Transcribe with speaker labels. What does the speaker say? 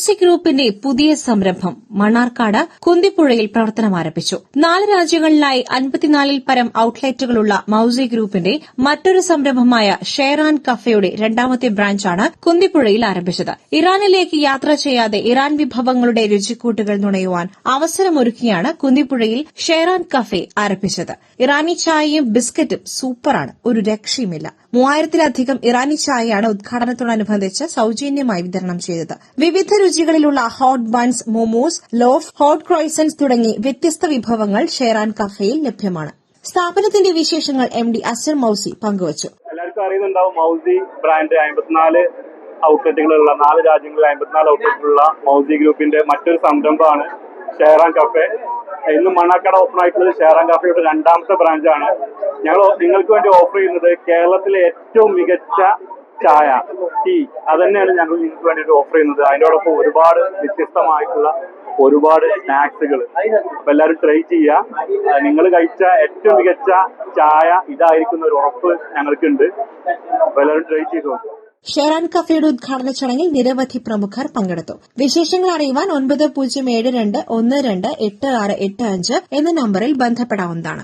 Speaker 1: മൌസി ഗ്രൂപ്പിന്റെ പുതിയ സംരംഭം മണ്ണാർക്കാട് കുന്തിപ്പുഴയിൽ പ്രവർത്തനം ആരംഭിച്ചു. 4 രാജ്യങ്ങളിലായി 54-ൽ പരം ഔട്ട്ലെറ്റുകളുള്ള മൌസി ഗ്രൂപ്പിന്റെ മറ്റൊരു സംരംഭമായ ഷെയർ ആൻഡ് കഫേയുടെ രണ്ടാമത്തെ ബ്രാഞ്ചാണ് കുന്തിപ്പുഴയിൽ ആരംഭിച്ചത്. ഇറാനിലേക്ക് യാത്ര ചെയ്യാതെ ഇറാൻ വിഭവങ്ങളുടെ രുചിക്കൂട്ടുകൾ നുണയുവാൻ അവസരമൊരുക്കിയാണ് കുന്തിപ്പുഴയിൽ ഷെയർ ആൻഡ് കഫേ ആരംഭിച്ചത്. ഇറാനി ചായയും ബിസ്ക്കറ്റും സൂപ്പറാണ്, ഒരു രക്ഷയുമില്ല. 3000-ലധികം ഇറാനി ചായയാണ് ഉദ്ഘാടനത്തോടനുബന്ധിച്ച് സൌജന്യമായി വിതരണം ചെയ്തത്. വിവിധ രുചികളിലുള്ള hot buns, momos, loaf, hot croissants തുടങ്ങി വ്യത്യസ്ത വിഭവങ്ങൾ ഷെയർ ആൻഡ് കഫേയിൽ ലഭ്യമാണ്. സ്ഥാപനത്തിന്റെ വിശേഷങ്ങൾ MD അസർ മൌസി പങ്കുവച്ചു.
Speaker 2: എല്ലാവർക്കും അറിയുന്നുണ്ടാവും, മൌസി ബ്രാൻഡ് 54 ഔട്ട്ലെറ്റുകളുള്ള 4 രാജ്യങ്ങളിൽ 54 ഔട്ട്ലെറ്റുകളുള്ള മൌസി ഗ്രൂപ്പിന്റെ മറ്റൊരു സംരംഭമാണ് ഷെയർ ആൻഡ് കഫേ. ഇന്ന് മണ്ണാർക്കാട് ഓപ്പൺ ആയിട്ടുള്ളത് ഷെയർ ആൻഡ് കഫേയുടെ രണ്ടാമത്തെ ബ്രാഞ്ചാണ്. ഞങ്ങൾ നിങ്ങൾക്ക് വേണ്ടി ഓഫർ ചെയ്യുന്നത് കേരളത്തിലെ ഏറ്റവും മികച്ച ചായ, ടീ, അതന്നെയാണ് ഞങ്ങൾ നിങ്ങൾക്ക് വേണ്ടിയിട്ട് ഓഫർ ചെയ്യുന്നത്. അതിനോടൊപ്പം ഒരുപാട് വ്യത്യസ്തമായിട്ടുള്ള ഒരുപാട് സ്നാക്സുകൾ. അപ്പൊ എല്ലാവരും ട്രൈ ചെയ്യുക. നിങ്ങൾ കഴിച്ച ഏറ്റവും മികച്ച ചായ ഇതായിരിക്കുന്ന ഒരു ഉറപ്പ് ഞങ്ങൾക്കുണ്ട്. അപ്പൊ എല്ലാവരും ട്രൈ ചെയ്തു.
Speaker 1: ഷെയർ ആൻഡ് കഫേയുടെ ഉദ്ഘാടന ചടങ്ങിൽ നിരവധി പ്രമുഖർ പങ്കെടുത്തു. വിശേഷങ്ങൾ അറിയുവാൻ 9072128685 എന്ന നമ്പറിൽ ബന്ധപ്പെടാവുന്നതാണ്.